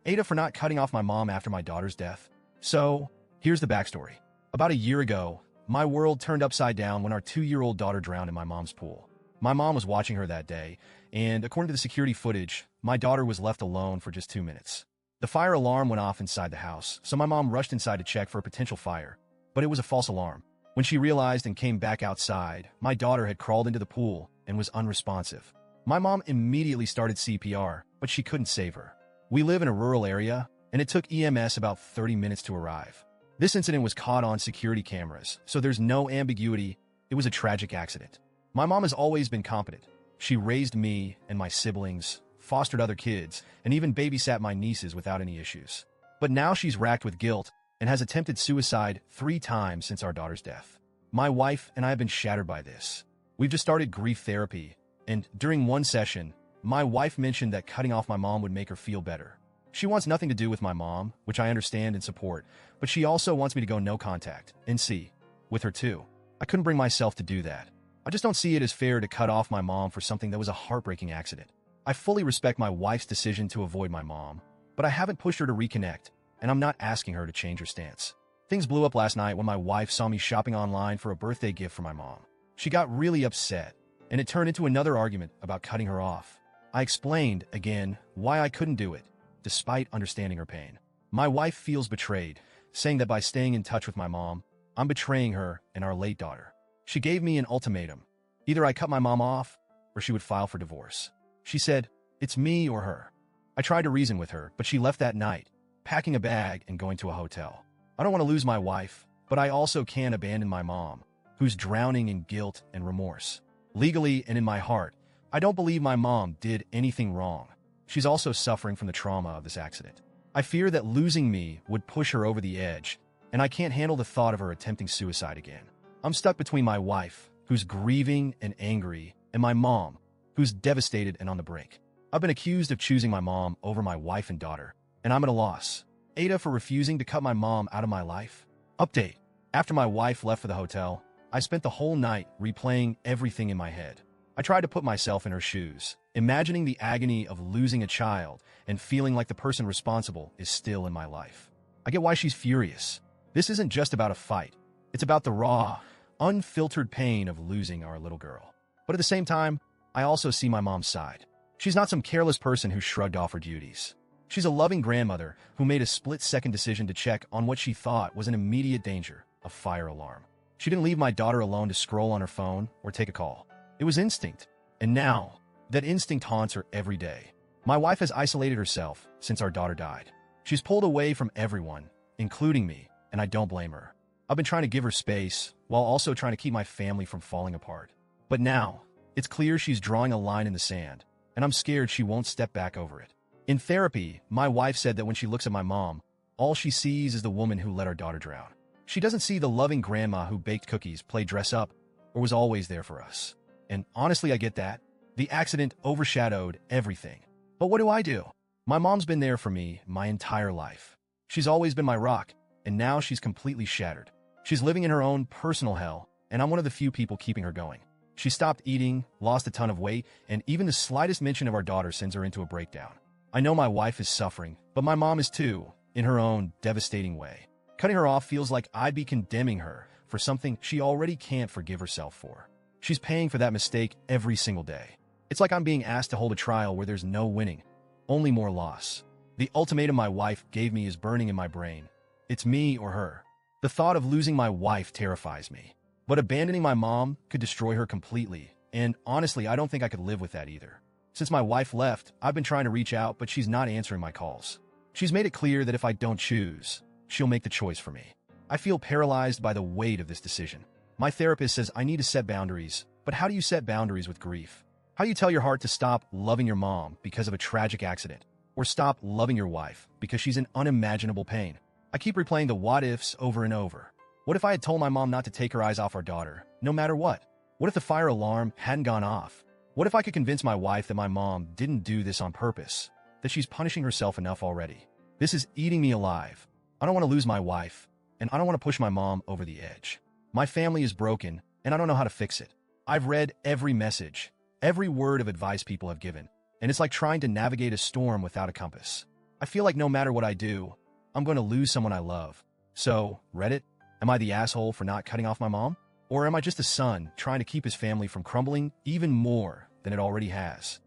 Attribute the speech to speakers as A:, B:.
A: AITA for not cutting off my mom after my daughter's death. So, here's the backstory. About a year ago, my world turned upside down when our 2-year-old daughter drowned in my mom's pool. My mom was watching her that day, and according to the security footage, my daughter was left alone for just 2 minutes. The fire alarm went off inside the house, so my mom rushed inside to check for a potential fire, but it was a false alarm. When she realized and came back outside, my daughter had crawled into the pool and was unresponsive. My mom immediately started CPR, but she couldn't save her. We live in a rural area, and it took EMS about 30 minutes to arrive. This incident was caught on security cameras, so there's no ambiguity. It was a tragic accident. My mom has always been competent. She raised me and my siblings, fostered other kids, and even babysat my nieces without any issues. But now she's racked with guilt and has attempted suicide 3 times since our daughter's death. My wife and I have been shattered by this. We've just started grief therapy, and during one session, my wife mentioned that cutting off my mom would make her feel better. She wants nothing to do with my mom, which I understand and support, but she also wants me to go no contact, NC, with her too. I couldn't bring myself to do that. I just don't see it as fair to cut off my mom for something that was a heartbreaking accident. I fully respect my wife's decision to avoid my mom, but I haven't pushed her to reconnect, and I'm not asking her to change her stance. Things blew up last night when my wife saw me shopping online for a birthday gift for my mom. She got really upset, and it turned into another argument about cutting her off. I explained, again, why I couldn't do it, despite understanding her pain. My wife feels betrayed, saying that by staying in touch with my mom, I'm betraying her and our late daughter. She gave me an ultimatum. Either I cut my mom off, or she would file for divorce. She said, it's me or her. I tried to reason with her, but she left that night, packing a bag and going to a hotel. I don't want to lose my wife, but I also can't abandon my mom, who's drowning in guilt and remorse. Legally and in my heart, I don't believe my mom did anything wrong. She's also suffering from the trauma of this accident. I fear that losing me would push her over the edge, and I can't handle the thought of her attempting suicide again. I'm stuck between my wife, who's grieving and angry, and my mom, who's devastated and on the brink. I've been accused of choosing my mom over my wife and daughter, and I'm at a loss. AITA for refusing to cut my mom out of my life? Update. After my wife left for the hotel, I spent the whole night replaying everything in my head. I tried to put myself in her shoes, imagining the agony of losing a child and feeling like the person responsible is still in my life. I get why she's furious. This isn't just about a fight. It's about the raw, unfiltered pain of losing our little girl. But at the same time, I also see my mom's side. She's not some careless person who shrugged off her duties. She's a loving grandmother who made a split-second decision to check on what she thought was an immediate danger, a fire alarm. She didn't leave my daughter alone to scroll on her phone or take a call. It was instinct. And now, that instinct haunts her every day. My wife has isolated herself since our daughter died. She's pulled away from everyone, including me, and I don't blame her. I've been trying to give her space, while also trying to keep my family from falling apart. But now, it's clear she's drawing a line in the sand, and I'm scared she won't step back over it. In therapy, my wife said that when she looks at my mom, all she sees is the woman who let our daughter drown. She doesn't see the loving grandma who baked cookies, played dress-up, or was always there for us. And honestly, I get that. The accident overshadowed everything. But what do? My mom's been there for me my entire life. She's always been my rock, and now she's completely shattered. She's living in her own personal hell, and I'm one of the few people keeping her going. She stopped eating, lost a ton of weight, and even the slightest mention of our daughter sends her into a breakdown. I know my wife is suffering, but my mom is too, in her own devastating way. Cutting her off feels like I'd be condemning her for something she already can't forgive herself for. She's paying for that mistake every single day. It's like I'm being asked to hold a trial where there's no winning, only more loss. The ultimatum my wife gave me is burning in my brain. It's me or her. The thought of losing my wife terrifies me. But abandoning my mom could destroy her completely, and honestly, I don't think I could live with that either. Since my wife left, I've been trying to reach out, but she's not answering my calls. She's made it clear that if I don't choose, she'll make the choice for me. I feel paralyzed by the weight of this decision. My therapist says I need to set boundaries, but how do you set boundaries with grief? How do you tell your heart to stop loving your mom because of a tragic accident, or stop loving your wife because she's in unimaginable pain? I keep replaying the what-ifs over and over. What if I had told my mom not to take her eyes off our daughter, no matter what? What if the fire alarm hadn't gone off? What if I could convince my wife that my mom didn't do this on purpose, that she's punishing herself enough already? This is eating me alive. I don't want to lose my wife, and I don't want to push my mom over the edge. My family is broken, and I don't know how to fix it. I've read every message, every word of advice people have given, and it's like trying to navigate a storm without a compass. I feel like no matter what I do, I'm going to lose someone I love. So, Reddit, am I the asshole for not cutting off my mom? Or am I just a son trying to keep his family from crumbling even more than it already has?